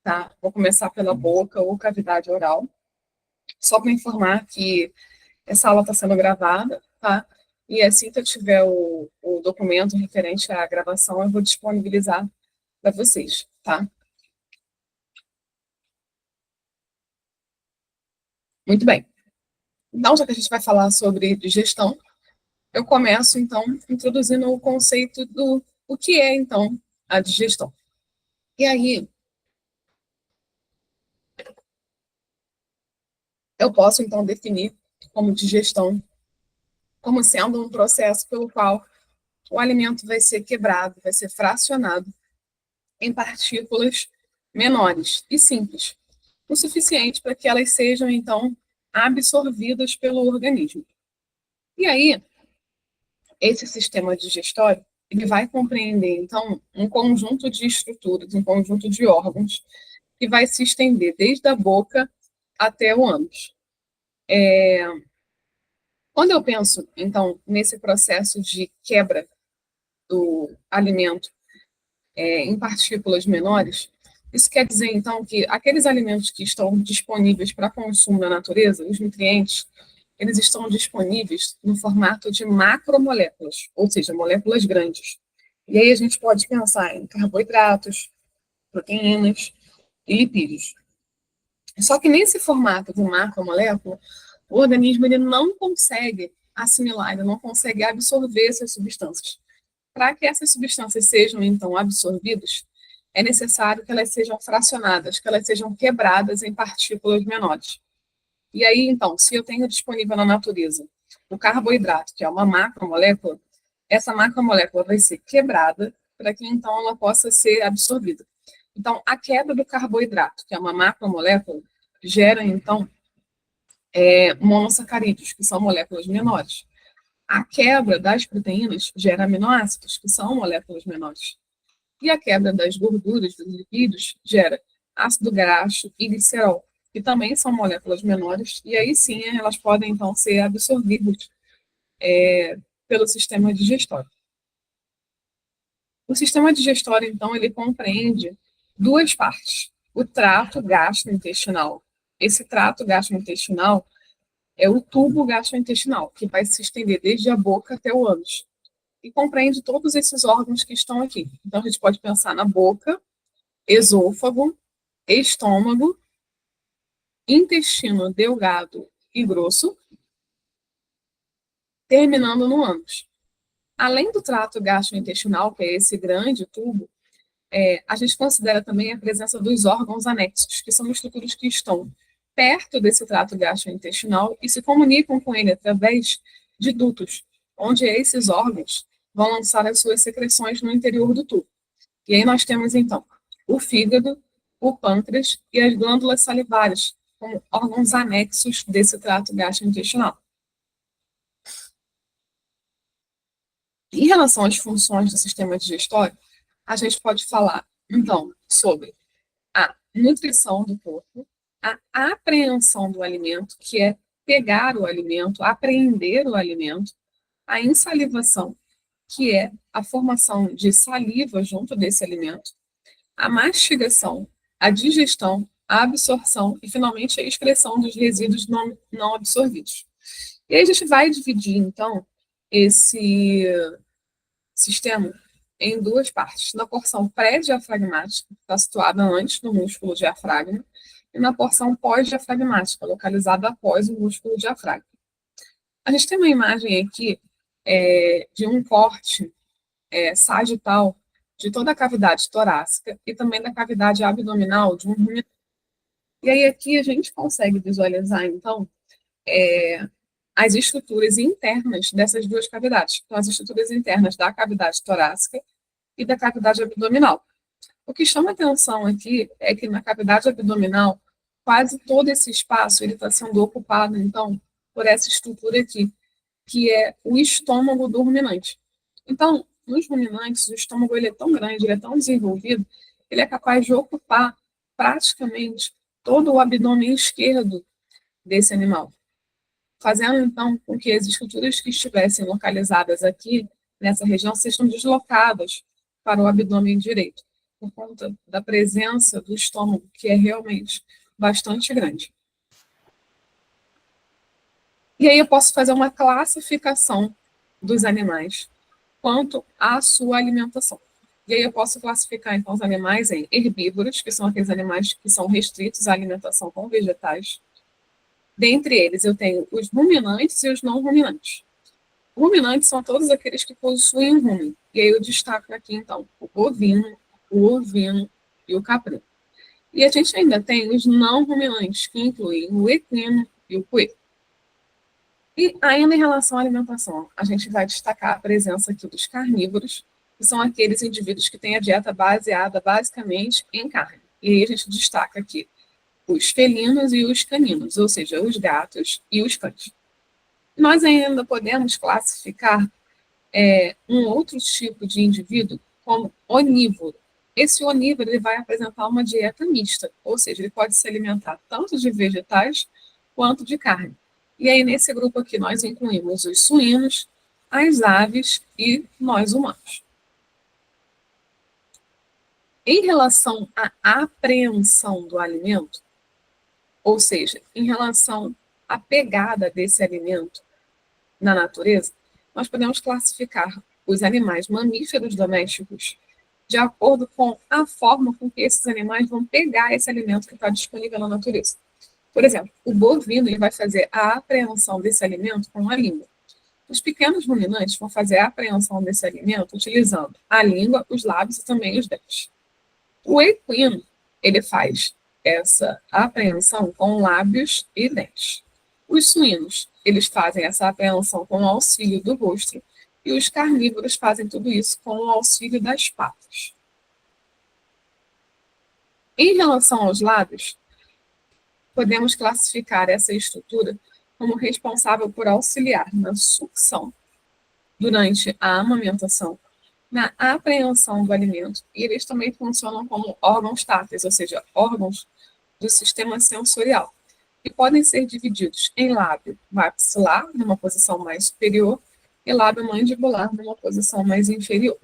tá? Vou começar pela boca ou cavidade oral. Só para informar que essa aula está sendo gravada, tá? E assim que eu tiver o documento referente à gravação, eu vou disponibilizar para vocês, tá? Muito bem. Então, já que a gente vai falar sobre digestão, eu começo, então, introduzindo o conceito do o que é, então, a digestão. E aí, eu posso, então, definir como digestão como sendo um processo pelo qual o alimento vai ser quebrado, vai ser fracionado em partículas menores e simples, o suficiente para que elas sejam, então, absorvidas pelo organismo. E aí, esse sistema digestório, ele vai compreender, então, um conjunto de estruturas, um conjunto de órgãos, que vai se estender desde a boca até o ânus. Quando eu penso, então, nesse processo de quebra do alimento em partículas menores, isso quer dizer, então, que aqueles alimentos que estão disponíveis para consumo na natureza, os nutrientes, eles estão disponíveis no formato de macromoléculas, ou seja, moléculas grandes. E aí a gente pode pensar em carboidratos, proteínas e lipídios. Só que nesse formato de macromolécula, o organismo ele não consegue assimilar, ele não consegue absorver essas substâncias. Para que essas substâncias sejam, então, absorvidas, é necessário que elas sejam fracionadas, que elas sejam quebradas em partículas menores. E aí, então, se eu tenho disponível na natureza o carboidrato, que é uma macromolécula, essa macromolécula vai ser quebrada para que, então, ela possa ser absorvida. Então, a quebra do carboidrato, que é uma macromolécula, gera, então, monossacarídeos, que são moléculas menores. A quebra das proteínas gera aminoácidos, que são moléculas menores. E a quebra das gorduras, dos lipídios, gera ácido graxo e glicerol, que também são moléculas menores, e aí sim elas podem, então, ser absorvidas pelo sistema digestório. O sistema digestório, então, ele compreende duas partes. O trato gastrointestinal. Esse trato gastrointestinal é o tubo gastrointestinal, que vai se estender desde a boca até o ânus. E compreende todos esses órgãos que estão aqui. Então, a gente pode pensar na boca, esôfago, estômago, intestino delgado e grosso, terminando no ânus. Além do trato gastrointestinal, que é esse grande tubo, a gente considera também a presença dos órgãos anexos, que são estruturas que estão perto desse trato gastrointestinal e se comunicam com ele através de dutos, onde esses órgãos vão lançar as suas secreções no interior do tubo. E aí nós temos, então, o fígado, o pâncreas e as glândulas salivares, como órgãos anexos desse trato gastrointestinal. Em relação às funções do sistema digestório, a gente pode falar, então, sobre a nutrição do corpo, a apreensão do alimento, que é pegar o alimento, apreender o alimento, a insalivação, que é a formação de saliva junto desse alimento, a mastigação, a digestão, a absorção e, finalmente, a excreção dos resíduos não absorvidos. E aí a gente vai dividir, então, esse sistema em duas partes. Na porção pré-diafragmática, que está situada antes do músculo diafragma, e na porção pós-diafragmática, localizada após o músculo diafragma. A gente tem uma imagem aqui de um corte sagital de toda a cavidade torácica e também da cavidade abdominal de um ruminante. E aí aqui a gente consegue visualizar, então, as estruturas internas dessas duas cavidades. Então, as estruturas internas da cavidade torácica e da cavidade abdominal. O que chama atenção aqui é que na cavidade abdominal, quase todo esse espaço ele está sendo ocupado, então, por essa estrutura aqui, que é o estômago do ruminante. Então, nos ruminantes, o estômago ele é tão grande, ele é tão desenvolvido, ele é capaz de ocupar praticamente todo o abdômen esquerdo desse animal, fazendo então com que as estruturas que estivessem localizadas aqui nessa região sejam deslocadas para o abdômen direito. por conta da presença do estômago, que é realmente bastante grande. E aí eu posso fazer uma classificação dos animais quanto à sua alimentação. E aí eu posso classificar, então, os animais em herbívoros, que são aqueles animais que são restritos à alimentação com vegetais. Dentre eles, eu tenho os ruminantes e os não ruminantes. Ruminantes são todos aqueles que possuem rumen. E aí eu destaco aqui, então, o bovino, o ovino e o caprino. E a gente ainda tem os não ruminantes, que incluem o equino e o coelho. E ainda em relação à alimentação, a gente vai destacar a presença aqui dos carnívoros, que são aqueles indivíduos que têm a dieta baseada basicamente em carne. E aí a gente destaca aqui os felinos e os caninos, ou seja, os gatos e os cães. Nós ainda podemos classificar um outro tipo de indivíduo como onívoro. Esse onívoro ele vai apresentar uma dieta mista, ou seja, ele pode se alimentar tanto de vegetais quanto de carne. E aí, nesse grupo aqui, nós incluímos os suínos, as aves e nós humanos. Em relação à apreensão do alimento, ou seja, em relação à pegada desse alimento na natureza, nós podemos classificar os animais mamíferos domésticos de acordo com a forma com que esses animais vão pegar esse alimento que está disponível na natureza. Por exemplo, o bovino ele vai fazer a apreensão desse alimento com a língua. Os pequenos ruminantes vão fazer a apreensão desse alimento utilizando a língua, os lábios e também os dentes. O equino, ele faz essa apreensão com lábios e dentes. Os suínos, eles fazem essa apreensão com o auxílio do rosto, e os carnívoros fazem tudo isso com o auxílio das patas. Em relação aos lábios, podemos classificar essa estrutura como responsável por auxiliar na sucção durante a amamentação, na apreensão do alimento, e eles também funcionam como órgãos táteis, ou seja, órgãos do sistema sensorial, e podem ser divididos em lábio maxilar, numa posição mais superior, e lábio mandibular, numa posição mais inferior.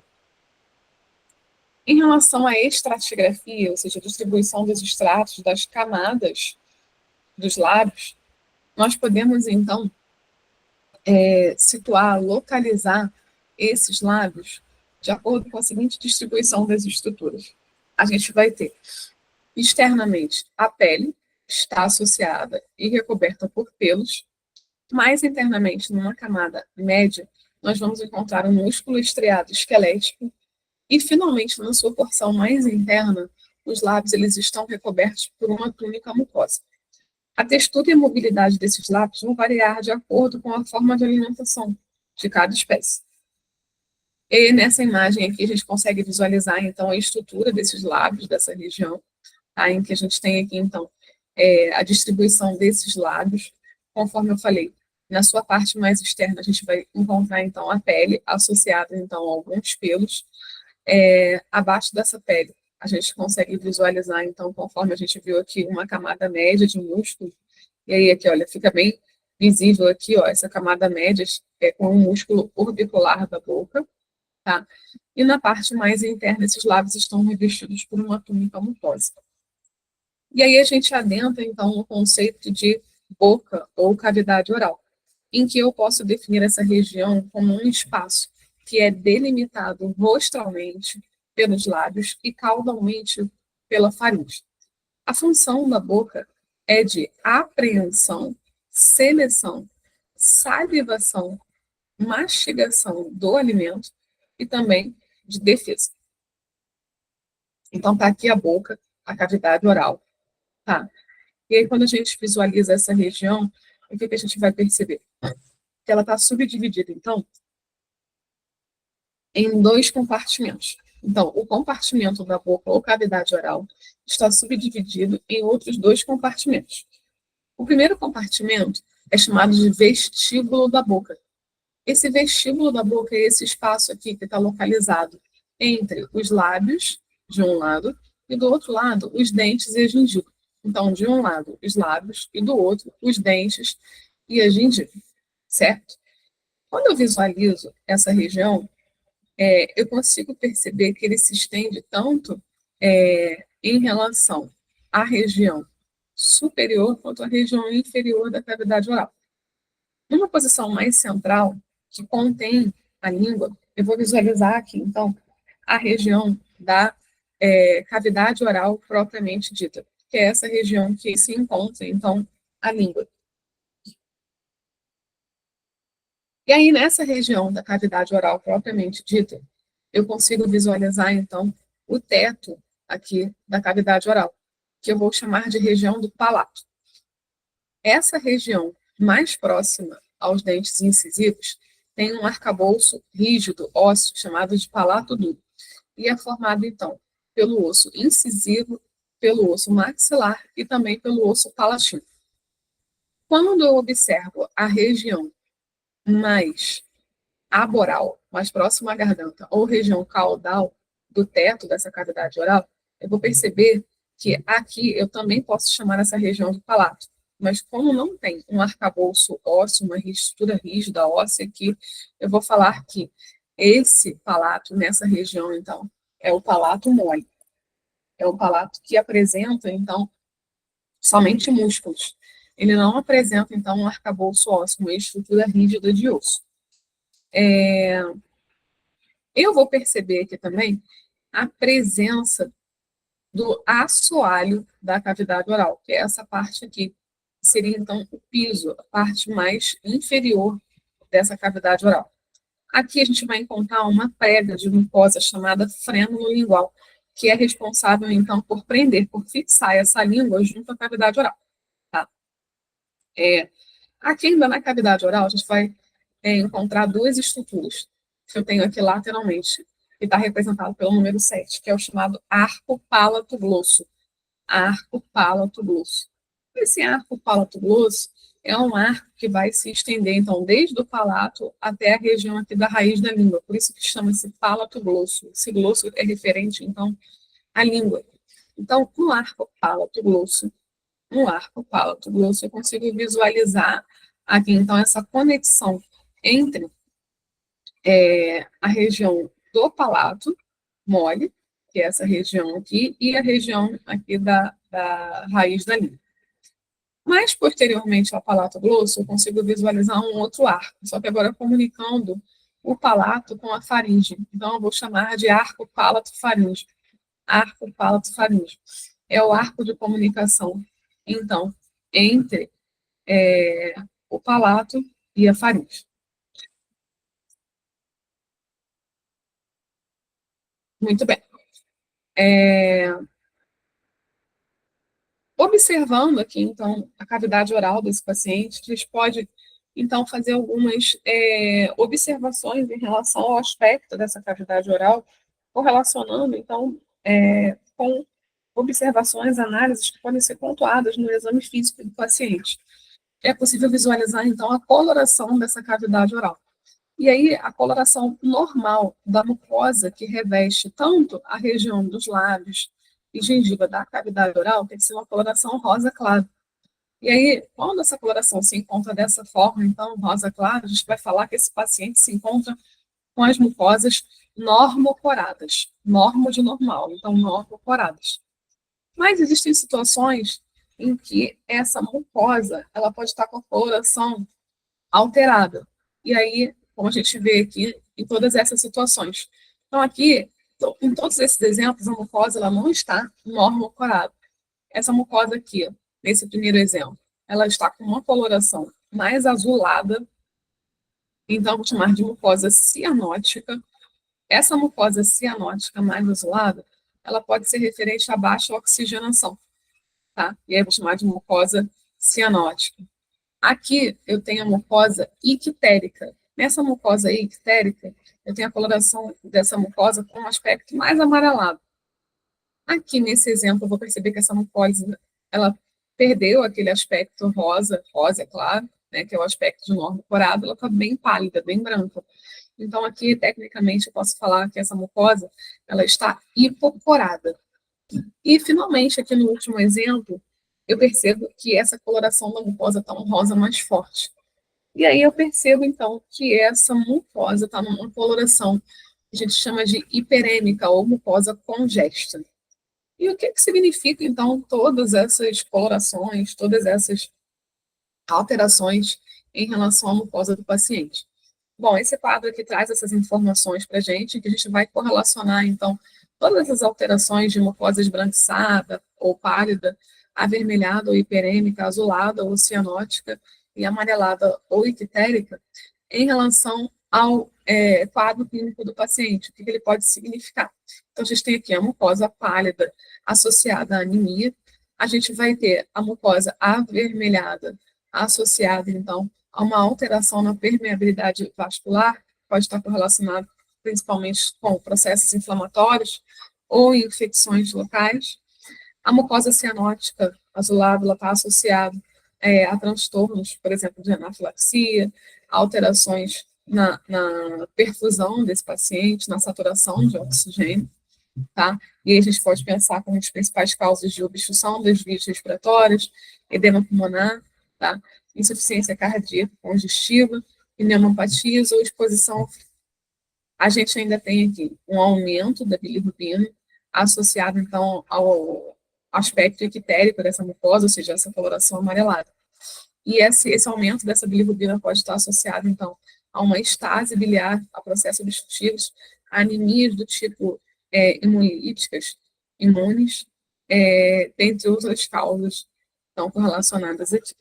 Em relação à estratigrafia, ou seja, a distribuição dos estratos das camadas dos lábios, nós podemos, então, situar, localizar esses lábios de acordo com a seguinte distribuição das estruturas. A gente vai ter, externamente, a pele está associada e recoberta por pelos. Mais internamente, numa camada média, nós vamos encontrar um músculo estriado esquelético e, finalmente, na sua porção mais interna, os lábios eles estão recobertos por uma túnica mucosa. A textura e a mobilidade desses lábios vão variar de acordo com a forma de alimentação de cada espécie. E nessa imagem aqui a gente consegue visualizar, então, a estrutura desses lábios, dessa região, tá? Em que a gente tem aqui, então, a distribuição desses lábios, conforme eu falei. Na sua parte mais externa, a gente vai encontrar, então, a pele associada, então, a alguns pelos. Abaixo dessa pele, a gente consegue visualizar, então, conforme a gente viu aqui, uma camada média de músculo. E aí, aqui, olha, fica bem visível aqui, ó, essa camada média com o músculo orbicular da boca, tá? E na parte mais interna, esses lábios estão revestidos por uma túnica mucosa. E aí a gente adentra, então, no conceito de boca ou cavidade oral, em que eu posso definir essa região como um espaço que é delimitado rostralmente pelos lábios e caudalmente pela faringe. A função da boca é de apreensão, seleção, salivação, mastigação do alimento e também de defesa. Então, está aqui a boca, a cavidade oral. Tá? E aí, quando a gente visualiza essa região, o que a gente vai perceber? Que ela está subdividida, então, em dois compartimentos. Então, o compartimento da boca ou cavidade oral está subdividido em outros dois compartimentos. O primeiro compartimento é chamado de vestíbulo da boca. Esse vestíbulo da boca é esse espaço aqui que está localizado entre os lábios, de um lado, e do outro lado, os dentes e a gengiva. Então, de um lado, os lábios, e do outro, os dentes e a gengiva, certo? Quando eu visualizo essa região, eu consigo perceber que ele se estende tanto em relação à região superior quanto à região inferior da cavidade oral. Numa posição mais central, que contém a língua, eu vou visualizar aqui, então, a região da cavidade oral propriamente dita, que é essa região que se encontra, então, a língua. E aí, nessa região da cavidade oral propriamente dita, eu consigo visualizar, então, o teto aqui da cavidade oral, que eu vou chamar de região do palato. Essa região mais próxima aos dentes incisivos tem um arcabouço rígido, ósseo, chamado de palato duro, e é formado, então, pelo osso incisivo, pelo osso maxilar e também pelo osso palatino. Quando eu observo a região mais aboral, mais próxima à garganta, ou região caudal do teto dessa cavidade oral, eu vou perceber que aqui eu também posso chamar essa região de palato. Mas como não tem um arcabouço ósseo, uma estrutura rígida óssea aqui, eu vou falar que esse palato nessa região, então, é o palato mole. É o palato que apresenta, então, somente músculos. Ele não apresenta, então, um arcabouço ósseo, uma estrutura rígida de osso. Eu vou perceber aqui também a presença do assoalho da cavidade oral, que é essa parte aqui, que seria então o piso, a parte mais inferior dessa cavidade oral. Aqui a gente vai encontrar uma prega de mucosa chamada frênulo lingual, que é responsável então por prender, por fixar essa língua junto à cavidade oral. Tá? Aqui ainda na cavidade oral a gente vai encontrar duas estruturas que eu tenho aqui lateralmente, que está representado pelo número 7, que é o chamado arco palato-glosso. Arco palato-glosso. Esse arco palato-glosso é um arco que vai se estender, então, desde o palato até a região aqui da raiz da língua. Por isso que chama-se palato-glosso. Esse glosso é referente, então, à língua. Então, no arco palato-glosso, eu consigo visualizar aqui, então, essa conexão entre a região do palato mole, que é essa região aqui, e a região aqui da raiz da língua. Mais posteriormente ao palato glosso, eu consigo visualizar um outro arco, só que agora comunicando o palato com a faringe. Então, eu vou chamar de arco palato-faringe. Arco palato-faringe. É o arco de comunicação, então, entre o palato e a faringe. Muito bem. Observando aqui, então, a cavidade oral desse paciente, a gente pode, então, fazer algumas observações em relação ao aspecto dessa cavidade oral, correlacionando, então, com observações, análises que podem ser pontuadas no exame físico do paciente. É possível visualizar, então, a coloração dessa cavidade oral. E aí, a coloração normal da mucosa que reveste tanto a região dos lábios e gengiva da cavidade oral tem que ser uma coloração rosa claro. E aí, quando essa coloração se encontra dessa forma, então, rosa claro, a gente vai falar que esse paciente se encontra com as mucosas normocoradas. Normo de normal, então, normocoradas. Mas existem situações em que essa mucosa, ela pode estar com a coloração alterada. E aí, como a gente vê aqui, em todas essas situações. Então, aqui, em todos esses exemplos, a mucosa ela não está normocorada. Essa mucosa aqui, nesse primeiro exemplo, ela está com uma coloração mais azulada, então vou chamar de mucosa cianótica. Essa mucosa cianótica mais azulada, ela pode ser referente a baixa oxigenação, tá? E aí eu vou chamar de mucosa cianótica. Aqui eu tenho a mucosa ictérica. Nessa mucosa ictérica, eu tenho a coloração dessa mucosa com um aspecto mais amarelado. Aqui nesse exemplo, eu vou perceber que essa mucosa, ela perdeu aquele aspecto rosa, rosa, é claro, né, que é o aspecto de norma corada, ela está bem pálida, bem branca. Então, aqui, tecnicamente, eu posso falar que essa mucosa, ela está hipocorada. E, finalmente, aqui no último exemplo, eu percebo que essa coloração da mucosa está um rosa mais forte. E aí eu percebo, então, que essa mucosa está numa coloração que a gente chama de hiperêmica ou mucosa congesta. E o que significa, então, todas essas colorações, todas essas alterações em relação à mucosa do paciente? Bom, esse quadro aqui traz essas informações para a gente, que a gente vai correlacionar, então, todas essas alterações de mucosa esbranquiçada ou pálida, avermelhada ou hiperêmica, azulada ou cianótica e amarelada ou ictérica, em relação ao quadro clínico do paciente, o que ele pode significar. Então, a gente tem aqui a mucosa pálida associada à anemia, a gente vai ter a mucosa avermelhada associada, então, a uma alteração na permeabilidade vascular, pode estar correlacionado principalmente com processos inflamatórios ou infecções locais. A mucosa cianótica azulada ela está associada a transtornos, por exemplo, de anafilaxia, alterações na perfusão desse paciente, na saturação de oxigênio, tá? E aí a gente pode pensar como as principais causas de obstrução das vias respiratórias, edema pulmonar, tá? Insuficiência cardíaca congestiva, pneumopatias ou exposição. A gente ainda tem aqui um aumento da bilirrubina associado, então, ao aspecto ictérico dessa mucosa, ou seja, essa coloração amarelada. E esse aumento dessa bilirrubina pode estar associado, então, a uma estase biliar, a processos obstrutivos, a anemias do tipo hemolíticas, imunes, dentre outras causas estão correlacionadas aqui.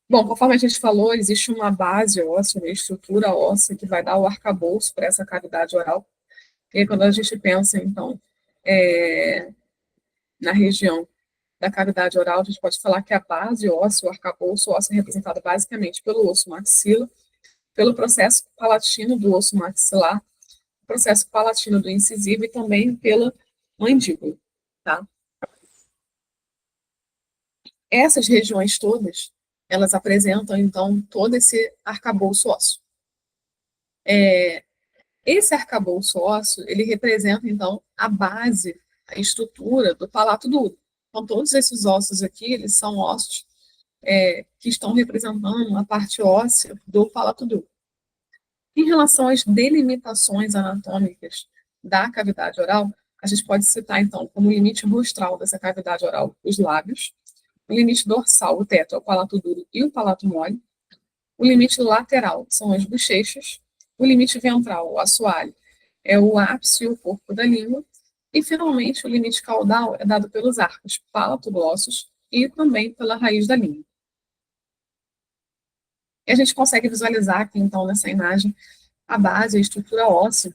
Bom, conforme a gente falou, existe uma base óssea, uma estrutura óssea que vai dar o arcabouço para essa cavidade oral. E aí, quando a gente pensa, então, é, na região da cavidade oral, a gente pode falar que a base óssea, o arcabouço ósseo, é representado basicamente pelo osso maxila, pelo processo palatino do osso maxilar, processo palatino do incisivo e também pela mandíbula, tá? Essas regiões todas, elas apresentam, então, todo esse arcabouço ósseo. Esse arcabouço ósseo, ele representa, então, a base, a estrutura do palato duro. Então, todos esses ossos aqui, eles são ossos que estão representando a parte óssea do palato duro. Em relação às delimitações anatômicas da cavidade oral, a gente pode citar, então, como limite rostral dessa cavidade oral, os lábios, o limite dorsal, o teto, é o palato duro e o palato mole, o limite lateral são as bochechas, o limite ventral, o assoalho, é o ápice e o corpo da língua, e, finalmente, o limite caudal é dado pelos arcos palato-glossos e também pela raiz da língua. E a gente consegue visualizar aqui, então, nessa imagem, a base, a estrutura óssea,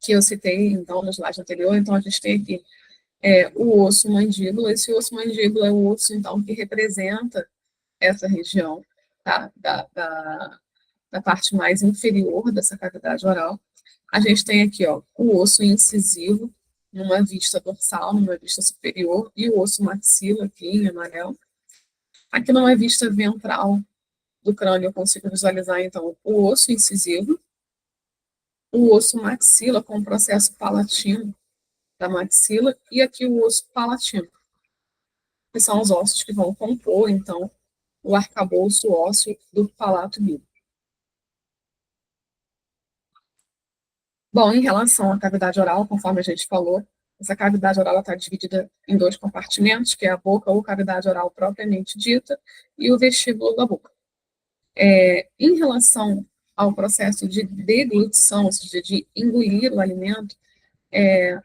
que eu citei, então, no slide anterior. Então, a gente tem aqui o osso mandíbula. Esse osso mandíbula é o osso, então, que representa essa região, tá? Da parte mais inferior dessa cavidade oral. A gente tem aqui, ó, o osso incisivo, numa vista dorsal, numa vista superior, e o osso maxila, aqui em amarelo. Aqui numa vista ventral do crânio, eu consigo visualizar, então, o osso incisivo, o osso maxila com o processo palatino da maxila, e aqui o osso palatino, que são os ossos que vão compor, então, o arcabouço ósseo do palato líquido. Bom, em relação à cavidade oral, conforme a gente falou, essa cavidade oral está dividida em dois compartimentos, que é a boca ou cavidade oral propriamente dita, e o vestíbulo da boca. Em relação ao processo de deglutição, ou seja, de engolir o alimento,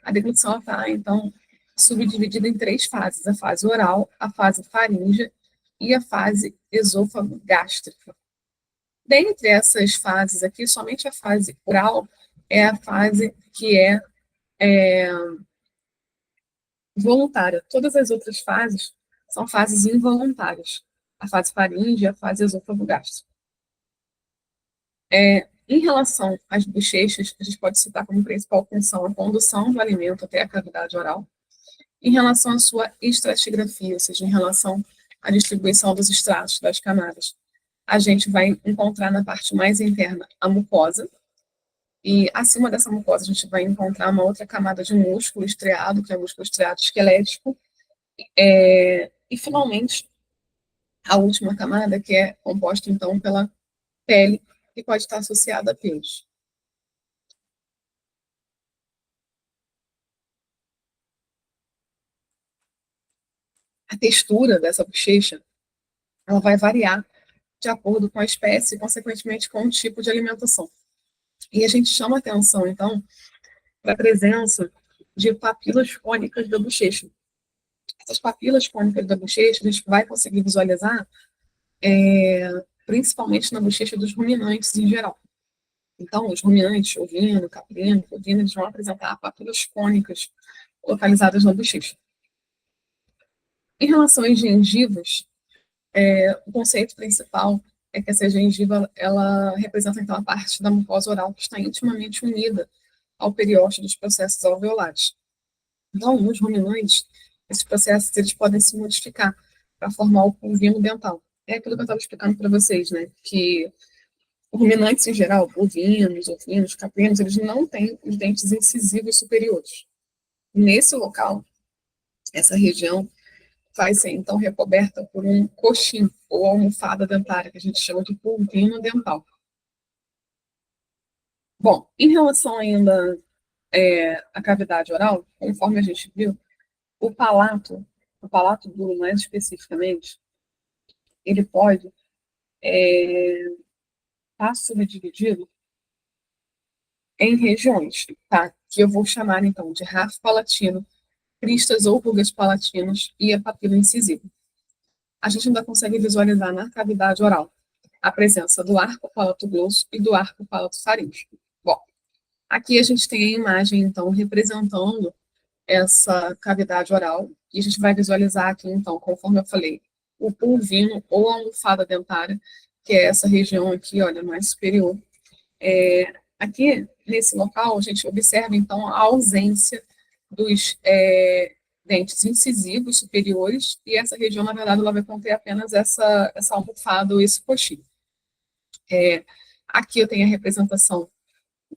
a deglutição está, então, subdividida em três fases: a fase oral, a fase faríngea e a fase esôfago-gástrica. Dentre essas fases aqui, somente a fase oral é a fase que é voluntária. Todas as outras fases são fases involuntárias. A fase faríngea e a fase esôfago-gástrica. Em relação às bochechas, a gente pode citar como principal função a condução do alimento até a cavidade oral. Em relação à sua estratigrafia, ou seja, em relação à distribuição dos estratos das camadas, a gente vai encontrar na parte mais interna a mucosa, e acima dessa mucosa a gente vai encontrar uma outra camada de músculo estriado, que é o músculo estriado esquelético, e finalmente a última camada, que é composta então pela pele, que pode estar associada a pelos. a textura dessa bochecha, ela vai variar de acordo com a espécie e, consequentemente, com o tipo de alimentação. E a gente chama atenção, então, para a presença de papilas cônicas da bochecha. Essas papilas cônicas da bochecha, a gente vai conseguir visualizar principalmente na bochecha dos ruminantes em geral. Então, os ruminantes, ovino, caprino, bovino, eles vão apresentar papilas cônicas localizadas na bochecha. Em relação às gengivas, o conceito principal é que essa gengiva, ela representa então a parte da mucosa oral que está intimamente unida ao periósteo dos processos alveolares. Então, nos ruminantes, esses processos eles podem se modificar para formar o pulvino dental. É aquilo que eu estava explicando para vocês, né? Que ruminantes em geral, bovinos, ovinos, caprinos, eles não têm os dentes incisivos superiores. Nesse local, essa região vai ser então recoberta por um coxim ou almofada dentária, que a gente chama de pulvino dental. Bom, em relação ainda à cavidade oral, conforme a gente viu, o palato duro mais especificamente, ele pode estar subdividido em regiões, tá? Que eu vou chamar então de rafo palatino, cristas ou rugas palatinas e a papila incisiva. A gente ainda consegue visualizar na cavidade oral a presença do arco palato-glosso e do arco palato-faríngeo. Bom, aqui a gente tem a imagem, então, representando essa cavidade oral, e a gente vai visualizar aqui, então, conforme eu falei, o pulvino ou a almofada dentária, que é essa região aqui, olha, mais superior. Aqui, nesse local, a gente observa, então, a ausência dos dentes incisivos superiores, e essa região, na verdade, ela vai conter apenas essa almofada ou esse coxinho. Aqui eu tenho a representação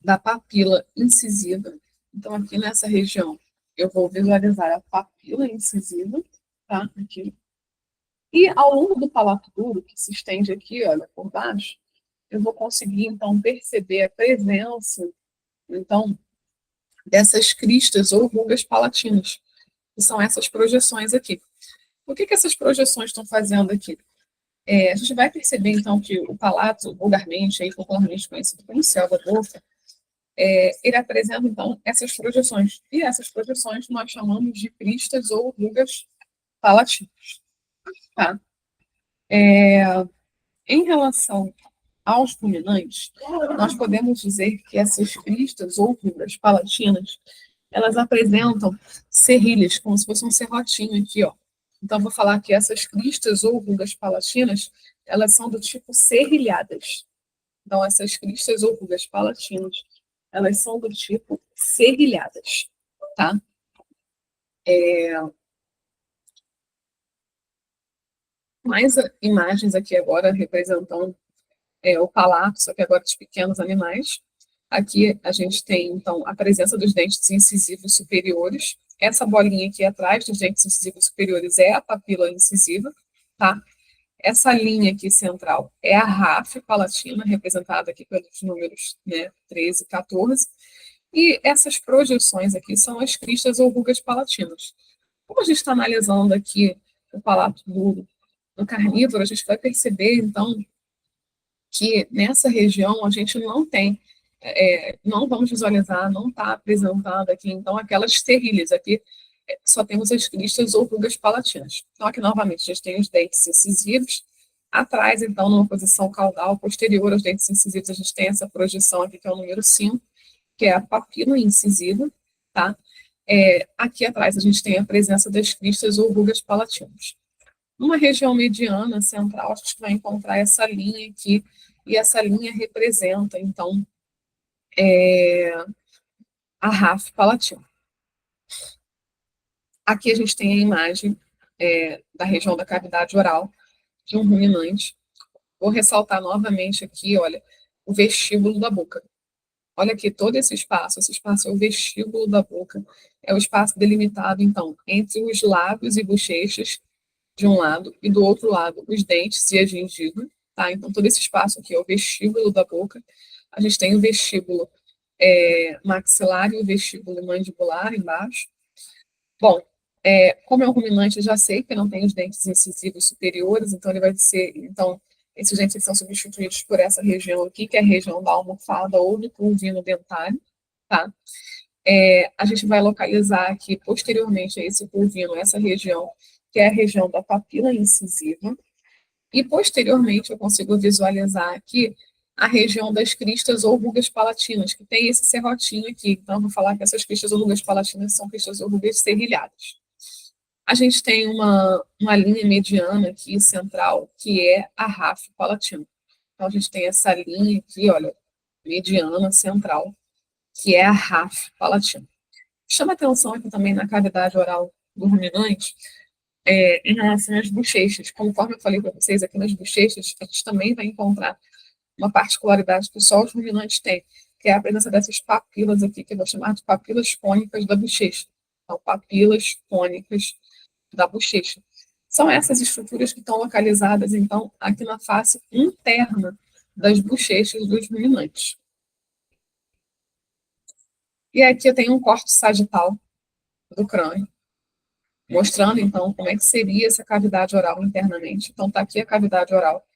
da papila incisiva. Então, aqui nessa região, eu vou visualizar a papila incisiva, tá? Aqui. E ao longo do palato duro, que se estende aqui, olha, por baixo, eu vou conseguir, então, perceber a presença, então, dessas cristas ou rugas palatinas, que são essas projeções aqui. O que essas projeções estão fazendo aqui? A gente vai perceber, então, que o palato, vulgarmente, aí, popularmente conhecido como selva dofa, ele apresenta, então, essas projeções. E essas projeções nós chamamos de cristas ou rugas palatinas. Tá? Em relação aos ruminantes, nós podemos dizer que essas cristas ou rugas palatinas, elas apresentam serrilhas, como se fosse um serrotinho aqui, ó. Então, vou falar que essas cristas ou rugas palatinas, elas são do tipo serrilhadas. Então, essas cristas ou rugas palatinas, elas são do tipo serrilhadas, tá? Mais imagens aqui agora representando o palato, só que agora de pequenos animais. Aqui a gente tem, então, a presença dos dentes incisivos superiores. Essa bolinha aqui atrás dos dentes incisivos superiores é a papila incisiva, tá? Essa linha aqui central é a RAF palatina, representada aqui pelos números, né, 13 e 14. E essas projeções aqui são as cristas ou rugas palatinas. Como a gente está analisando aqui o palato duro no carnívoro, a gente vai perceber, então, que nessa região a gente não tem, não vamos visualizar, não está apresentado aqui, então, aquelas serrilhas. Aqui só temos as cristas ou rugas palatinas. Então, aqui novamente, a gente tem os dentes incisivos. Atrás, então, numa posição caudal, posterior aos dentes incisivos, a gente tem essa projeção aqui, que é o número 5, que é a papila incisiva, tá? Aqui atrás a gente tem a presença das cristas ou rugas palatinas. Numa região mediana, central, a gente vai encontrar essa linha aqui, e essa linha representa, então, a RAF palatina. Aqui a gente tem a imagem da região da cavidade oral de um ruminante. Vou ressaltar novamente aqui, olha, o vestíbulo da boca. Olha aqui todo esse espaço é o vestíbulo da boca, é o espaço delimitado, então, entre os lábios e bochechas, de um lado, e do outro lado, os dentes e a gengiva, tá? Então, todo esse espaço aqui é o vestíbulo da boca. A gente tem o vestíbulo maxilar e o vestíbulo mandibular embaixo. Bom, Como é um ruminante, eu já sei que não tem os dentes incisivos superiores, então ele vai ser, então, esses dentes são substituídos por essa região aqui, que é a região da almofada ou do pulvino dentário, tá? A gente vai localizar aqui, posteriormente a esse pulvino, essa região, que é a região da papila incisiva, e posteriormente eu consigo visualizar aqui a região das cristas ou rugas palatinas, que tem esse serrotinho aqui. Então, eu vou falar que essas cristas ou rugas palatinas são cristas ou rugas serrilhadas. A gente tem uma linha mediana aqui, central, que é a RAF palatina. Então, a gente tem essa linha aqui, olha, mediana, central, que é a RAF palatina. Chama atenção aqui também na cavidade oral do ruminante, em relação às bochechas. Conforme eu falei para vocês, aqui nas bochechas, a gente também vai encontrar uma particularidade que só os ruminantes têm, que é a presença dessas papilas aqui, que eu vou chamar de papilas cônicas da bochecha. Então, papilas cônicas da bochecha. São essas estruturas que estão localizadas, então, aqui na face interna das bochechas dos ruminantes. E aqui eu tenho um corte sagital do crânio, mostrando, então, como é que seria essa cavidade oral internamente. Então, está aqui a cavidade oral.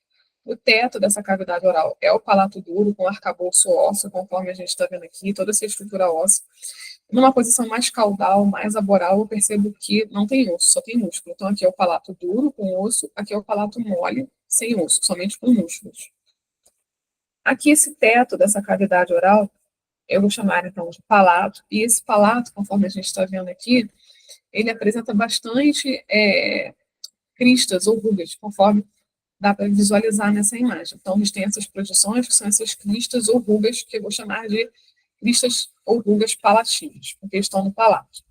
O teto dessa cavidade oral é o palato duro, com arcabouço ósseo, conforme a gente está vendo aqui, toda essa estrutura óssea. Numa posição mais caudal, mais aboral, eu percebo que não tem osso, só tem músculo. Então, aqui é o palato duro, com osso, aqui é o palato mole, sem osso, somente com músculos. Aqui, esse teto dessa cavidade oral, eu vou chamar, então, de palato, e esse palato, conforme a gente está vendo aqui, ele apresenta bastante cristas ou rugas, conforme dá para visualizar nessa imagem. Então, a gente tem essas projeções, que são essas cristas ou rugas, que eu vou chamar de cristas ou rugas palatinas, porque estão no palato.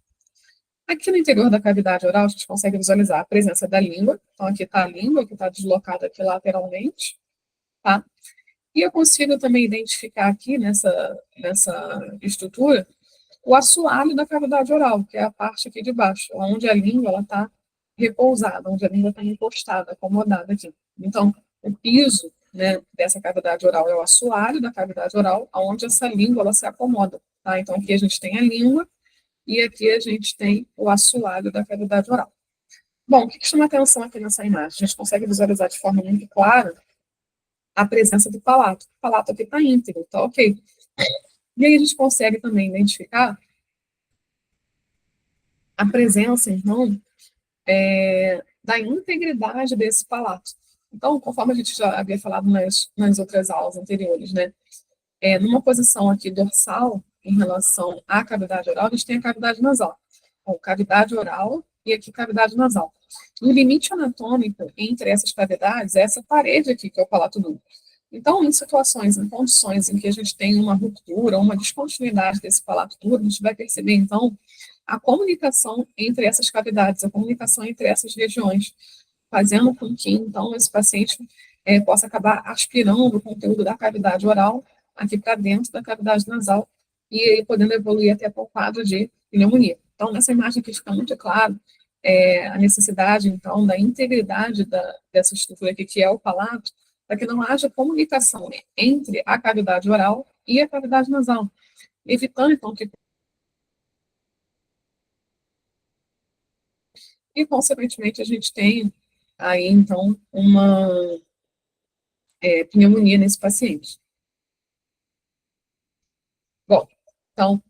Aqui no interior da cavidade oral, a gente consegue visualizar a presença da língua. Então, aqui está a língua, que está deslocada aqui lateralmente, tá? E eu consigo também identificar aqui nessa estrutura o assoalho da cavidade oral, que é a parte aqui de baixo, onde a língua está repousada, onde a língua está encostada, acomodada aqui. Então, o piso, né, dessa cavidade oral é o assoalho da cavidade oral, onde essa língua ela se acomoda. Tá? Então, aqui a gente tem a língua e aqui a gente tem o assoalho da cavidade oral. Bom, o que chama atenção aqui nessa imagem? A gente consegue visualizar de forma muito clara a presença do palato. O palato aqui está íntegro, tá ok. E aí a gente consegue também identificar a presença, então, da integridade desse palato. Então, conforme a gente já havia falado nas outras aulas anteriores, né, numa posição aqui dorsal, em relação à cavidade oral, a gente tem a cavidade nasal. Então, cavidade oral e aqui cavidade nasal. O limite anatômico entre essas cavidades é essa parede aqui, que é o palato duro. Então, em situações, em condições em que a gente tem uma ruptura, uma descontinuidade desse palato duro, a gente vai perceber, então, a comunicação entre essas cavidades, a comunicação entre essas regiões, fazendo com que, então, esse paciente possa acabar aspirando o conteúdo da cavidade oral aqui para dentro da cavidade nasal e podendo evoluir até para o quadro de pneumonia. Então, nessa imagem aqui fica muito claro a necessidade, então, da integridade dessa estrutura aqui, que é o palato, para que não haja comunicação entre a cavidade oral e a cavidade nasal, evitando, então, que e, consequentemente, a gente tem aí, então, uma pneumonia nesse paciente. Bom, então,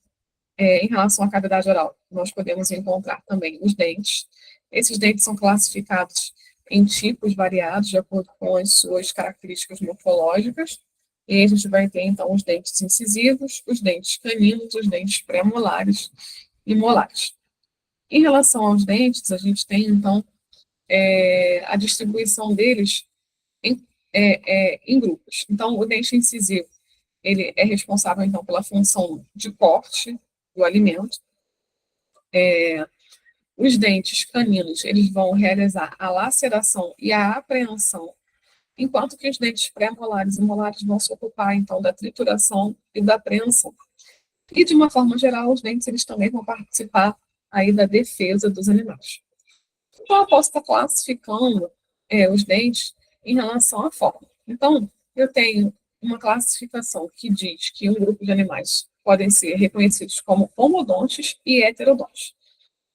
em relação à cavidade oral, nós podemos encontrar também os dentes. Esses dentes são classificados em tipos variados, de acordo com as suas características morfológicas. E aí a gente vai ter, então, os dentes incisivos, os dentes caninos, os dentes pré-molares e molares. Em relação aos dentes, a gente tem, então, a distribuição deles em grupos. Então, o dente incisivo, ele é responsável, então, pela função de corte do alimento. Os dentes caninos, eles vão realizar a laceração e a apreensão, enquanto que os dentes pré-molares e molares vão se ocupar, então, da trituração e da apreensão. E, de uma forma geral, os dentes, eles também vão participar aí da defesa dos animais. Então, eu posso estar classificando os dentes em relação à forma. Então, eu tenho uma classificação que diz que um grupo de animais podem ser reconhecidos como homodontes e heterodontes.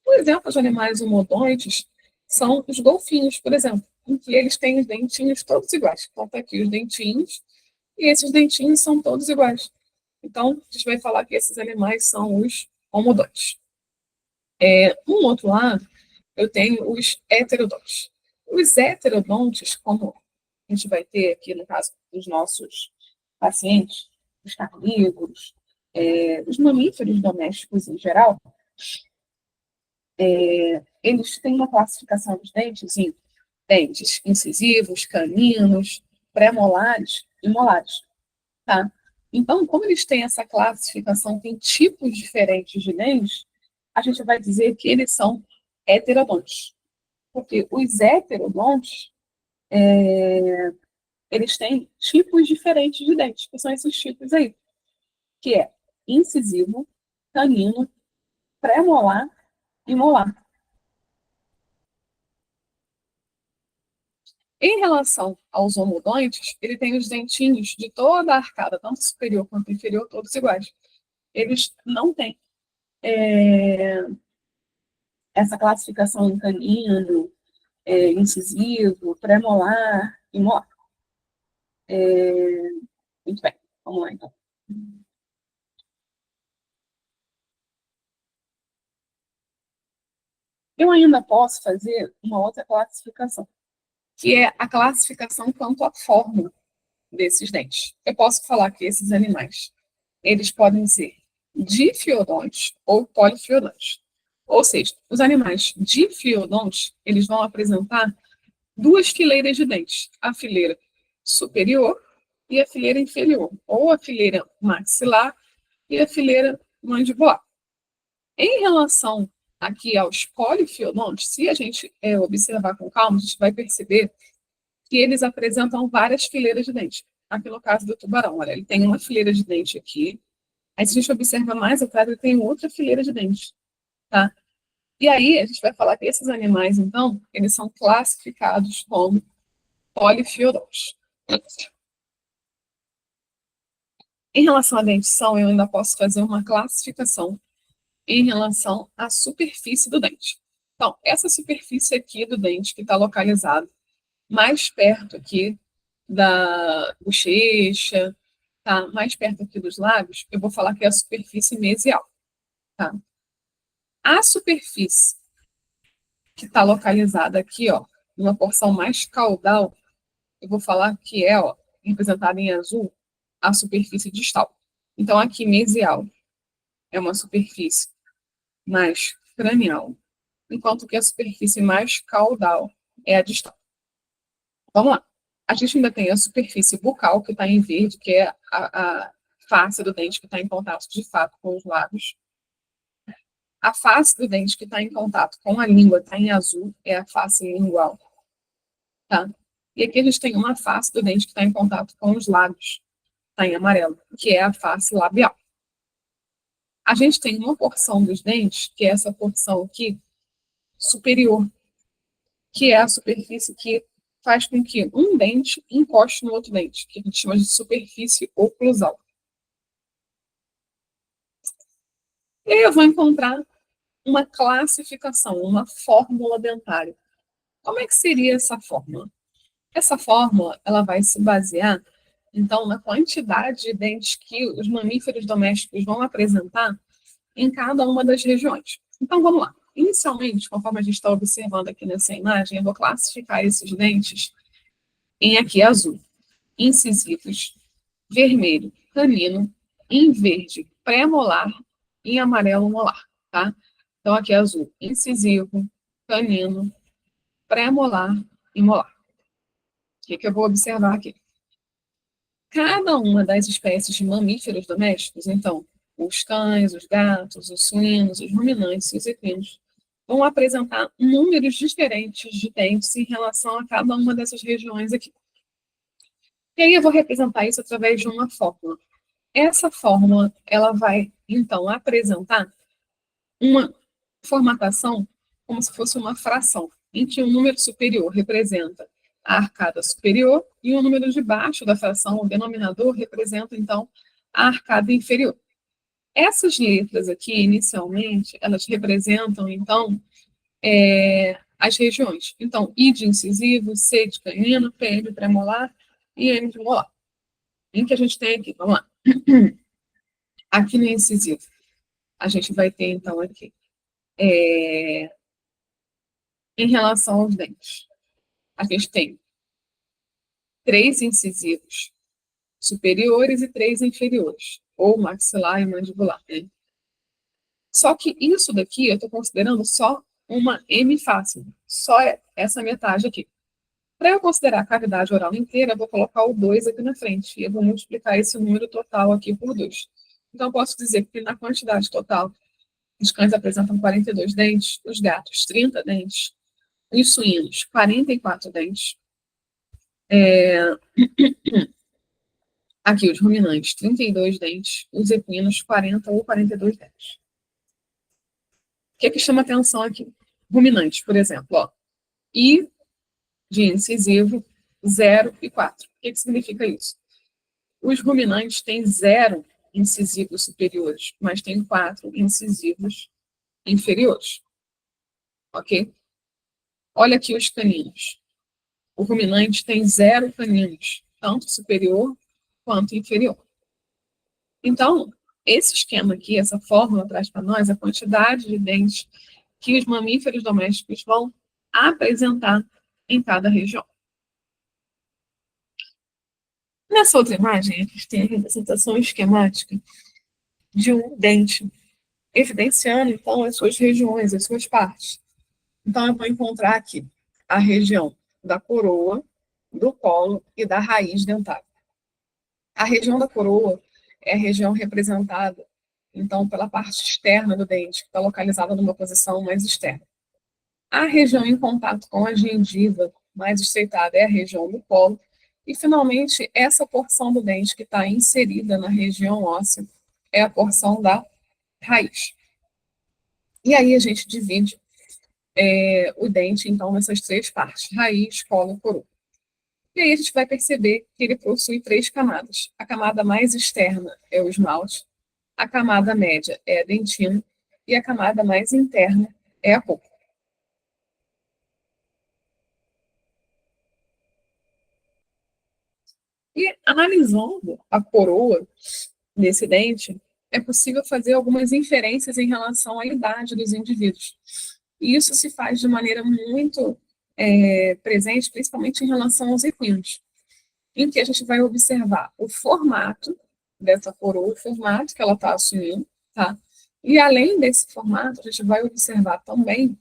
Um exemplo de animais homodontes são os golfinhos, por exemplo, em que eles têm os dentinhos todos iguais. Então, tá aqui os dentinhos, e esses dentinhos são todos iguais. Então, a gente vai falar que esses animais são os homodontes. Um outro lado, eu tenho os heterodontes. Os heterodontes, como a gente vai ter aqui no caso dos nossos pacientes, os carnívoros, os mamíferos domésticos em geral, eles têm uma classificação dos dentes em dentes incisivos, caninos, pré-molares e molares, tá? Então, como eles têm essa classificação, tem tipos diferentes de dentes, a gente vai dizer que eles são heterodontes. Porque os heterodontes, eles têm tipos diferentes de dentes, que são esses tipos aí, que é incisivo, canino, pré-molar e molar. Em relação aos homodontes, ele tem os dentinhos de toda a arcada, tanto superior quanto inferior, todos iguais. Eles não têm essa classificação em canino, incisivo, pré-molar e molar. Muito bem, vamos lá então. Eu ainda posso fazer uma outra classificação, que é a classificação quanto à forma desses dentes. Eu posso falar que esses animais, eles podem ser difiodontes ou polifiodontes. Ou seja, os animais difiodontes, eles vão apresentar duas fileiras de dentes, a fileira superior e a fileira inferior, ou a fileira maxilar e a fileira mandibular. Em relação aqui aos polifiodontes, se a gente observar com calma, a gente vai perceber que eles apresentam várias fileiras de dente. Aqui no caso do tubarão, olha, ele tem uma fileira de dente aqui, aí se a gente observa mais atrás, ele tem outra fileira de dente, tá? E aí a gente vai falar que esses animais, então, eles são classificados como polifiodontes. Em relação à dentição, eu ainda posso fazer uma classificação em relação à superfície do dente. Então, essa superfície aqui do dente, que está localizado mais perto aqui da bochecha, tá? Mais perto aqui dos lábios, eu vou falar que é a superfície mesial, tá? A superfície que está localizada aqui, ó, numa porção mais caudal, eu vou falar que é, ó, representada em azul, a superfície distal. Então, aqui, mesial é uma superfície mais cranial, enquanto que a superfície mais caudal é a distal. Vamos lá. A gente ainda tem a superfície bucal, que está em verde, que é a face do dente que está em contato de fato com os lábios. A face do dente que está em contato com a língua está em azul, é a face lingual. Tá? E aqui a gente tem uma face do dente que está em contato com os lábios, está em amarelo, que é a face labial. A gente tem uma porção dos dentes, que é essa porção aqui, superior, que é a superfície que faz com que um dente encoste no outro dente, que a gente chama de superfície oclusal. E aí eu vou encontrar uma classificação, uma fórmula dentária. Como é que seria essa fórmula? Essa fórmula, ela vai se basear, então, na quantidade de dentes que os mamíferos domésticos vão apresentar em cada uma das regiões. Então, vamos lá. Inicialmente, conforme a gente está observando aqui nessa imagem, eu vou classificar esses dentes em aqui azul, incisivos, vermelho, canino, em verde, pré-molar e em amarelo molar, tá? Então, aqui é azul, incisivo, canino, pré-molar e molar. O que eu vou observar aqui? Cada uma das espécies de mamíferos domésticos, então, os cães, os gatos, os suínos, os ruminantes e os equinos, vão apresentar números diferentes de dentes em relação a cada uma dessas regiões aqui. E aí eu vou representar isso através de uma fórmula. Essa fórmula, ela vai, então, apresentar uma formatação como se fosse uma fração, em que o número superior representa a arcada superior e o número de baixo da fração, o denominador, representa, então, a arcada inferior. Essas letras aqui, inicialmente, elas representam, então, as regiões. Então, I de incisivo, C de canino, P de premolar e M de molar. Em que a gente tem aqui, vamos lá. Aqui no incisivo, a gente vai ter, então, aqui, em relação aos dentes, a gente tem 3 incisivos superiores e 3 inferiores, ou maxilar e mandibular, né? Só que isso daqui eu estou considerando só uma hemifácea, só essa metade aqui. Para eu considerar a cavidade oral inteira, eu vou colocar o 2 aqui na frente, e eu vou multiplicar esse número total aqui por 2. Então, eu posso dizer que na quantidade total, os cães apresentam 42 dentes, os gatos 30 dentes, os suínos 44 dentes, aqui os ruminantes 32 dentes, os equinos 40 ou 42 dentes. O que é que chama atenção aqui? Ruminantes, por exemplo, ó, I de incisivo 0 e 4. O que significa isso? Os ruminantes têm 0 incisivos superiores, mas têm 4 incisivos inferiores. Ok? Olha aqui os caninos. O ruminante tem 0 caninos, tanto superior quanto inferior. Então, esse esquema aqui, essa fórmula traz para nós a quantidade de dentes que os mamíferos domésticos vão apresentar em cada região. Nessa outra imagem, a gente tem a representação esquemática de um dente, evidenciando, então, as suas regiões, as suas partes. Então, eu vou encontrar aqui a região da coroa, do colo e da raiz dentária. A região da coroa é a região representada, então, pela parte externa do dente, que está localizada numa posição mais externa. A região em contato com a gengiva mais estreitada é a região do colo. E, finalmente, essa porção do dente que está inserida na região óssea é a porção da raiz. E aí a gente divide o dente, então, nessas 3 partes, raiz, colo e coroa. E aí a gente vai perceber que ele possui 3 camadas. A camada mais externa é o esmalte, a camada média é a dentina e a camada mais interna é a polpa. E analisando a coroa desse dente, é possível fazer algumas inferências em relação à idade dos indivíduos. E isso se faz de maneira muito presente, principalmente em relação aos equinos, em que a gente vai observar o formato dessa coroa, o formato que ela está assumindo, tá? E além desse formato, a gente vai observar também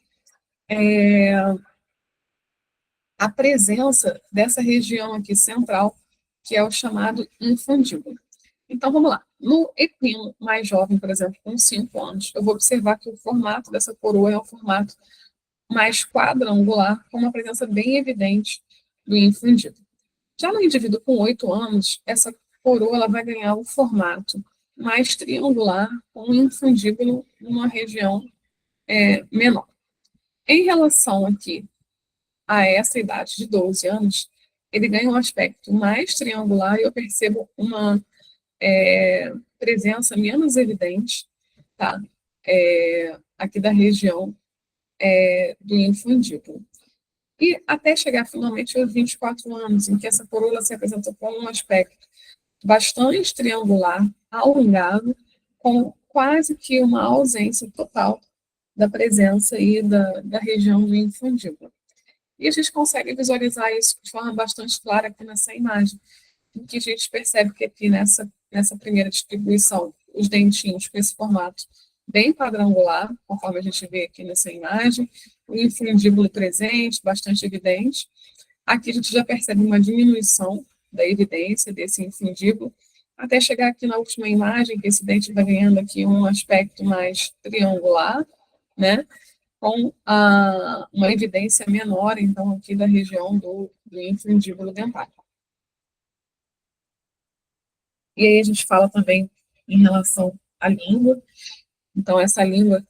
a presença dessa região aqui central, que é o chamado infundíbulo. Então, vamos lá. No equino mais jovem, por exemplo, com 5 anos, eu vou observar que o formato dessa coroa é um formato mais quadrangular, com uma presença bem evidente do infundíbulo. Já no indivíduo com 8 anos, essa coroa ela vai ganhar o formato mais triangular, com um infundíbulo numa região menor. Em relação aqui a essa idade de 12 anos, ele ganha um aspecto mais triangular e eu percebo uma presença menos evidente, tá? Aqui da região do infundíbulo. E até chegar finalmente aos 24 anos, em que essa coroa se apresenta com um aspecto bastante triangular, alongado, com quase que uma ausência total da presença aí da região do infundíbulo. E a gente consegue visualizar isso de forma bastante clara aqui nessa imagem, em que a gente percebe que aqui nessa primeira distribuição, os dentinhos com esse formato bem quadrangular, conforme a gente vê aqui nessa imagem, o infundíbulo presente, bastante evidente. Aqui a gente já percebe uma diminuição da evidência desse infundíbulo, até chegar aqui na última imagem, que esse dente vai ganhando aqui um aspecto mais triangular, né? Com uma evidência menor, então, aqui da região do infundíbulo dentário. E aí a gente fala também em relação à língua. Então, essa língua,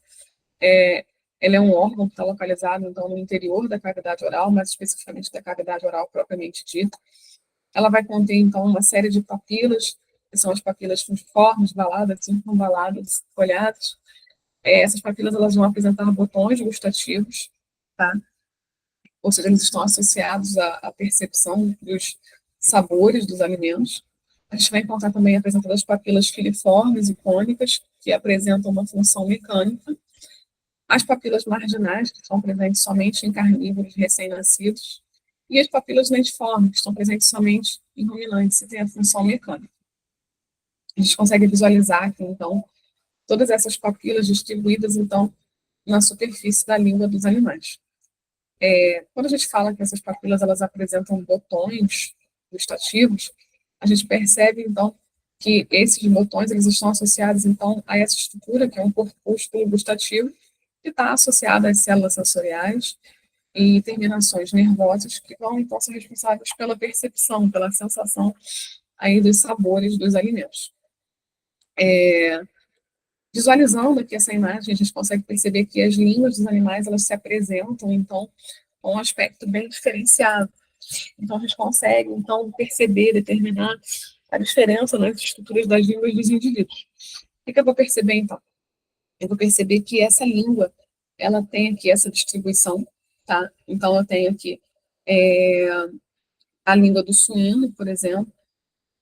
ela é um órgão que está localizado, então, no interior da cavidade oral, mais especificamente da cavidade oral propriamente dita. Ela vai conter, então, uma série de papilas que são as papilas fungiformes, valadas, circunvaladas, folhadas. Essas papilas elas vão apresentar botões gustativos, tá? Ou seja, eles estão associados à percepção dos sabores dos alimentos. A gente vai encontrar também apresentadas as papilas filiformes e cônicas, que apresentam uma função mecânica. As papilas marginais, que estão presentes somente em carnívoros recém-nascidos. E as papilas lentiformes, que estão presentes somente em ruminantes e têm a função mecânica. A gente consegue visualizar aqui, então, todas essas papilas distribuídas, então, na superfície da língua dos animais. Quando a gente fala que essas papilas elas apresentam botões gustativos, a gente percebe, então, que esses botões eles estão associados, então, a essa estrutura, que é um corpúsculo gustativo, que está associada às células sensoriais e terminações nervosas, que vão, então, ser responsáveis pela percepção, pela sensação aí dos sabores dos alimentos. Visualizando aqui essa imagem, a gente consegue perceber que as línguas dos animais elas se apresentam, então, com um aspecto bem diferenciado. Então, a gente consegue, então, perceber, determinar a diferença nas estruturas das línguas dos indivíduos. O que eu vou perceber, então? Eu vou perceber que essa língua, ela tem aqui essa distribuição, tá? Então, eu tenho aqui a língua do suíno, por exemplo,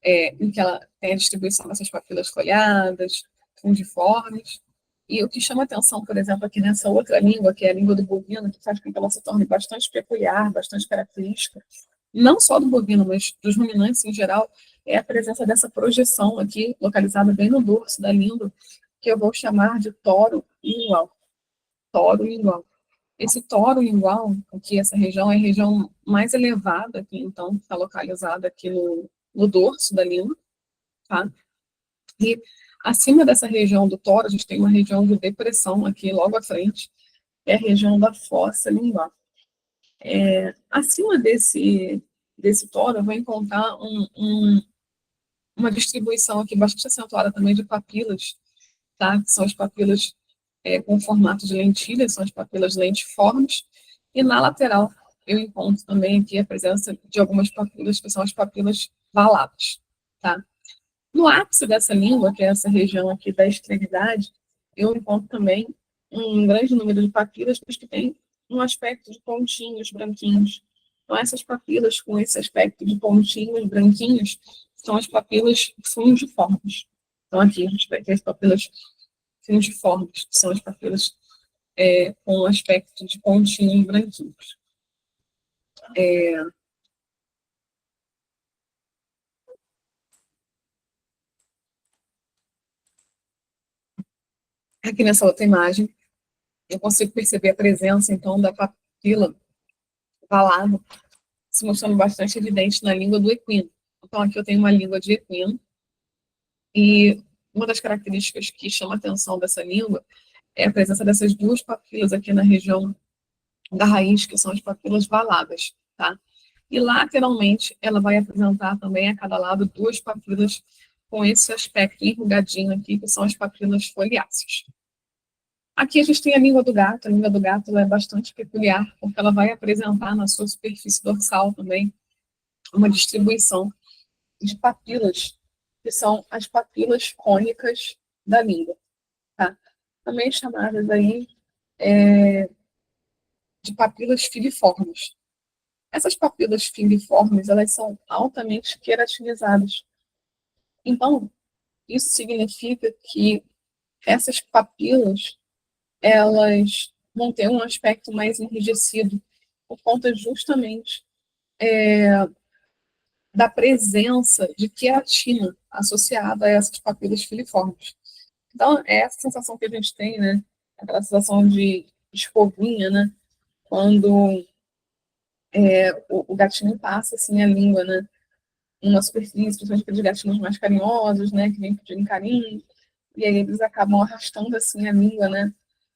em que ela tem a distribuição dessas papilas folhadas, fungiformes. E o que chama atenção, por exemplo, aqui nessa outra língua, que é a língua do bovino, que faz com que ela se torne bastante peculiar, bastante característica, não só do bovino, mas dos ruminantes em geral, é a presença dessa projeção aqui, localizada bem no dorso da língua, que eu vou chamar de toro lingual. Toro lingual. Esse toro lingual, aqui, essa região, é a região mais elevada aqui, então, está localizada aqui no dorso da língua, tá? E acima dessa região do toro, a gente tem uma região de depressão aqui logo à frente, que é a região da fossa lingual. Acima desse toro, eu vou encontrar uma distribuição aqui bastante acentuada também de papilas, tá? Que são as papilas com formato de lentilha, são as papilas lentiformes, e na lateral eu encontro também aqui a presença de algumas papilas, que são as papilas valadas, tá? No ápice dessa língua, que é essa região aqui da extremidade, eu encontro também um grande número de papilas que têm um aspecto de pontinhos branquinhos. Então, essas papilas com esse aspecto de pontinhos branquinhos são as papilas fungiformes. Então, aqui a gente vai ter as papilas fungiformes, que são as papilas com um aspecto de pontinhos branquinhos. Aqui nessa outra imagem, eu consigo perceber a presença, então, da papila valada, se mostrando bastante evidente na língua do equino. Então, aqui eu tenho uma língua de equino, e uma das características que chama a atenção dessa língua é a presença dessas duas papilas aqui na região da raiz, que são as papilas valadas, tá? E lateralmente, ela vai apresentar também a cada lado duas papilas com esse aspecto enrugadinho aqui, que são as papilas foliáceas. Aqui a gente tem a língua do gato. A língua do gato é bastante peculiar, porque ela vai apresentar na sua superfície dorsal também uma distribuição de papilas, que são as papilas cônicas da língua, tá? Também chamadas aí de papilas filiformes. Essas papilas filiformes, elas são altamente queratinizadas. Então, isso significa que essas papilas, elas vão ter um aspecto mais enrijecido, por conta justamente da presença de queratina associada a essas papilas filiformes. Então, é essa sensação que a gente tem, né? Aquela sensação de escovinha, né? Quando o gatinho passa, assim, a língua, né? Uma superfície, principalmente aqueles gatinhos mais carinhosos, né? Que vêm pedindo carinho. E aí eles acabam arrastando, assim, a língua, né?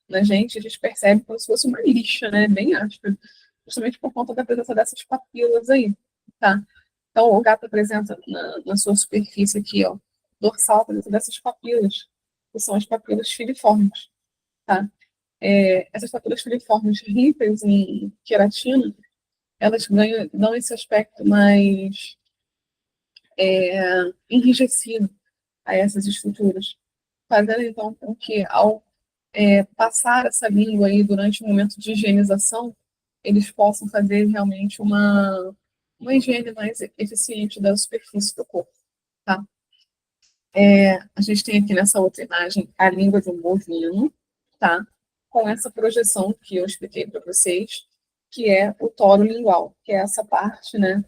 Na gente, a gente percebe como se fosse uma lixa, né? Bem áspera. Justamente por conta da presença dessas papilas aí, tá? Então, o gato apresenta na sua superfície aqui, ó, dorsal, a presença dessas papilas, que são as papilas filiformes, tá? Essas papilas filiformes ricas em queratina, elas dão esse aspecto mais enrijecido, a essas estruturas, fazendo então com que, ao passar essa língua aí durante o momento de higienização, eles possam fazer realmente uma higiene mais eficiente da superfície do corpo, tá? A gente tem aqui nessa outra imagem a língua de um bovino, tá? Com essa projeção que eu expliquei para vocês, que é o toro lingual, que é essa parte, né,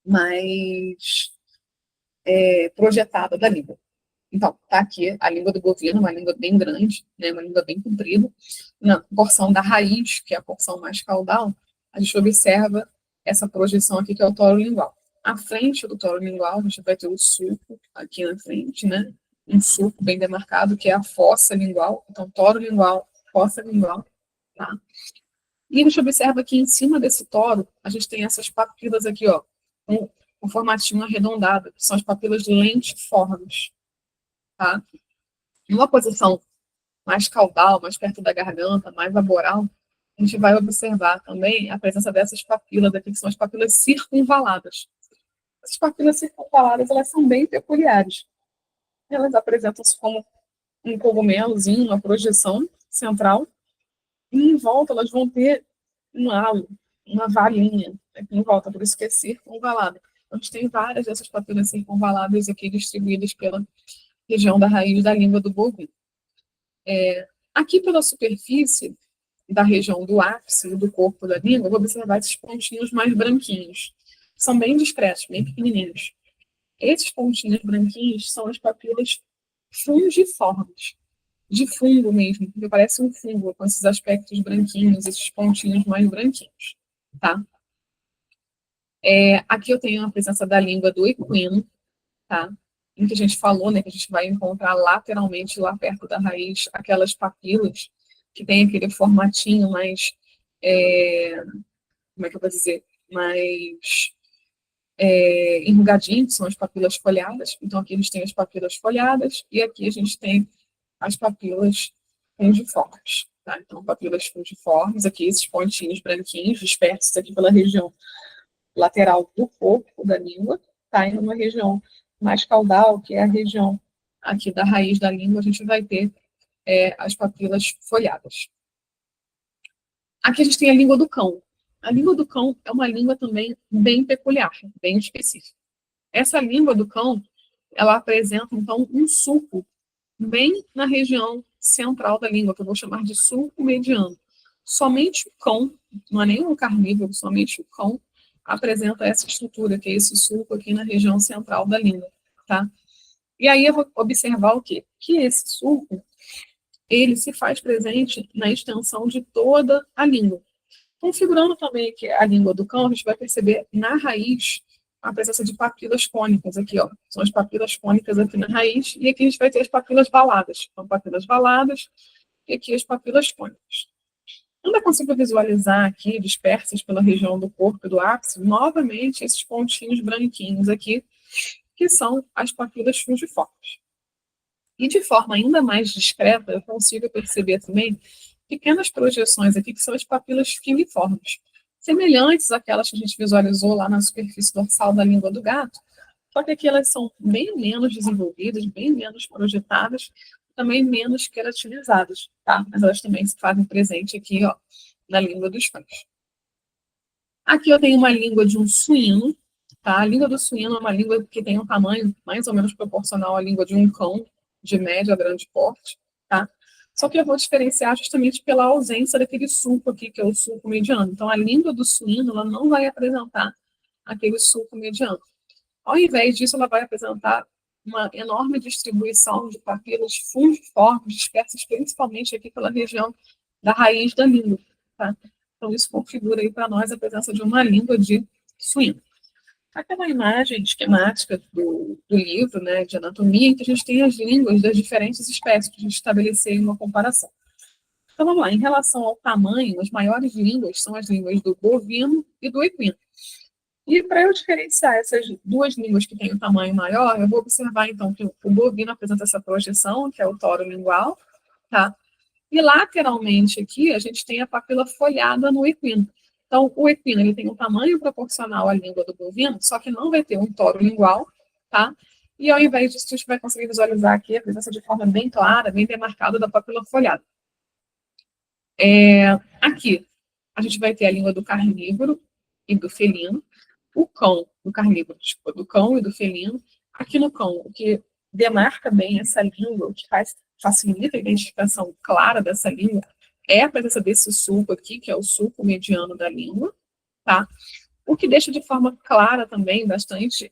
mais projetada da língua. Então, tá aqui a língua do bovino, uma língua bem grande, né, uma língua bem comprida. Na porção da raiz, que é a porção mais caudal, a gente observa essa projeção aqui, que é o toro lingual. À frente do toro lingual, a gente vai ter o sulco aqui na frente, né? Um sulco bem demarcado, que é a fossa lingual. Então, toro lingual, fossa lingual, tá? E a gente observa que em cima desse toro, a gente tem essas papilas aqui, ó, com um formatinho arredondado, que são as papilas lentiformes, tá? Numa posição mais caudal, mais perto da garganta, mais laboral, a gente vai observar também a presença dessas papilas aqui, que são as papilas circunvaladas. Essas papilas circunvaladas, elas são bem peculiares. Elas apresentam-se como um cogumelozinho, uma projeção central, e em volta elas vão ter um halo, uma valinha aqui em volta, por isso que é circunvalada. A gente tem várias dessas papilas circunvaladas aqui distribuídas pela região da raiz da língua do bovino. Aqui pela superfície da região do ápice do corpo da língua, eu vou observar esses pontinhos mais branquinhos. São bem discretos, bem pequenininhos. Esses pontinhos branquinhos são as papilas fungiformes, de fungo mesmo, porque parece um fungo, com esses aspectos branquinhos, esses pontinhos mais branquinhos, tá? Aqui eu tenho a presença da língua do equino, tá? Em que a gente falou, né, que a gente vai encontrar lateralmente, lá perto da raiz, aquelas papilas que tem aquele formatinho mais, como é que eu vou dizer, mais enrugadinho, que são as papilas folhadas. Então, aqui a gente tem as papilas folhadas e aqui a gente tem as papilas fungiformes, tá? Então, papilas fungiformes, aqui esses pontinhos branquinhos dispersos aqui pela região lateral do corpo da língua, tá? E numa região mais caudal, que é a região aqui da raiz da língua, a gente vai ter as papilas folhadas. Aqui a gente tem a língua do cão. A língua do cão é uma língua também bem peculiar, bem específica. Essa língua do cão, ela apresenta, então, um sulco bem na região central da língua, que eu vou chamar de sulco mediano. Somente o cão, não é nenhum carnívoro, somente o cão apresenta essa estrutura, que é esse sulco aqui na região central da língua, tá? E aí eu vou observar o quê? Que esse sulco, ele se faz presente na extensão de toda a língua. Configurando também que a língua do cão, a gente vai perceber na raiz a presença de papilas cônicas aqui, ó. São as papilas cônicas aqui na raiz, e aqui a gente vai ter as papilas valadas. Então, papilas valadas, e aqui as papilas cônicas. Ainda consigo visualizar aqui, dispersas pela região do corpo e do ápice, novamente esses pontinhos branquinhos aqui, que são as papilas fungiformes. E de forma ainda mais discreta, eu consigo perceber também pequenas projeções aqui, que são as papilas filiformes, semelhantes àquelas que a gente visualizou lá na superfície dorsal da língua do gato, só que aqui elas são bem menos desenvolvidas, bem menos projetadas, também menos queratinizadas, tá? Mas elas também se fazem presente aqui, ó, na língua dos cães. Aqui eu tenho uma língua de um suíno, tá? A língua do suíno é uma língua que tem um tamanho mais ou menos proporcional à língua de um cão, de médio a grande porte, tá? Só que eu vou diferenciar justamente pela ausência daquele sulco aqui, que é o sulco mediano. Então, a língua do suíno, ela não vai apresentar aquele sulco mediano. Ao invés disso, ela vai apresentar uma enorme distribuição de papilas fungiformes, dispersas principalmente aqui pela região da raiz da língua, tá? Então, isso configura aí para nós a presença de uma língua de suíno. Aquela imagem esquemática do livro, né, de anatomia, em que a gente tem as línguas das diferentes espécies, para a gente estabelecer uma comparação. Então, vamos lá. Em relação ao tamanho, as maiores línguas são as línguas do bovino e do equino. E para eu diferenciar essas duas línguas que têm um tamanho maior, eu vou observar, então, que o bovino apresenta essa projeção, que é o toro lingual, tá? E lateralmente aqui, a gente tem a papila folhada no equino. Então, o equino ele tem um tamanho proporcional à língua do bovino, só que não vai ter um toro lingual tá? E ao invés disso, a gente vai conseguir visualizar aqui a presença de forma bem clara, bem demarcada da papila foliada. Aqui, a gente vai ter a língua do carnívoro e do felino, o cão do carnívoro, tipo, do cão e do felino. Aqui no cão, o que demarca bem essa língua, o que facilita a identificação clara dessa língua, é a presença desse sulco aqui, que é o sulco mediano da língua, tá? O que deixa de forma clara também, bastante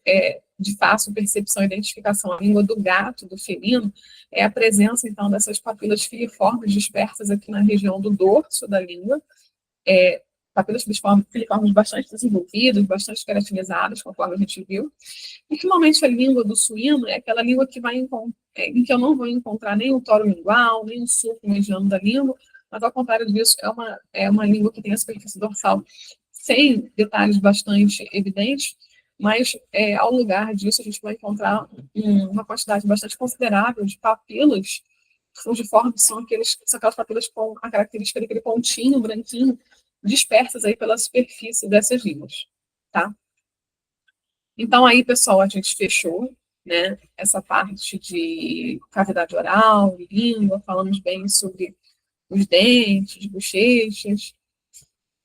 de fácil percepção e identificação a língua do gato, do felino, é a presença, então, dessas papilas filiformes dispersas aqui na região do dorso da língua, papilas filiformes bastante desenvolvidas, bastante caracterizadas, conforme a gente viu. E finalmente a língua do suíno é aquela língua que em que eu não vou encontrar nem o toro lingual, nem o sulco mediano da língua, mas ao contrário disso, é uma língua que tem a superfície dorsal sem detalhes bastante evidentes, mas ao lugar disso a gente vai encontrar uma quantidade bastante considerável de papilas fungiformes, são aquelas papilas com a característica daquele pontinho branquinho dispersas aí pela superfície dessas línguas, tá? Então aí, pessoal, a gente fechou, né, essa parte de cavidade oral, língua, falamos bem sobre os dentes, bochechas.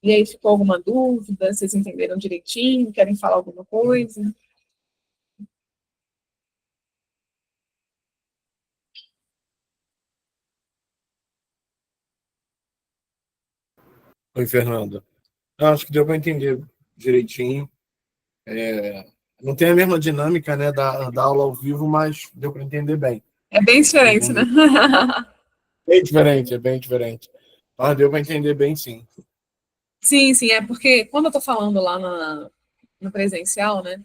E aí ficou alguma dúvida? Vocês entenderam direitinho? Querem falar alguma coisa? Oi, Fernanda. Acho que deu para entender direitinho. Não tem a mesma dinâmica, né, da aula ao vivo, mas deu para entender bem. É bem diferente, né? Bem diferente, é bem diferente. Mas deu para entender bem, sim. Sim, sim, é porque quando eu estou falando lá no presencial, né,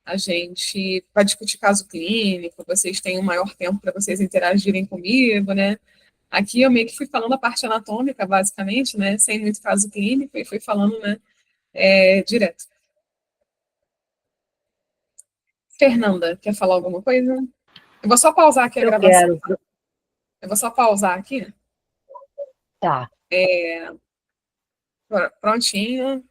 a gente vai discutir caso clínico, vocês têm um maior tempo para vocês interagirem comigo, né? Aqui eu meio que fui falando a parte anatômica, basicamente, né, sem muito caso clínico, e fui falando, né, direto. Fernanda, quer falar alguma coisa? Eu vou só pausar aqui a Eu gravação. quero. Eu vou só pausar aqui. Tá. Prontinho.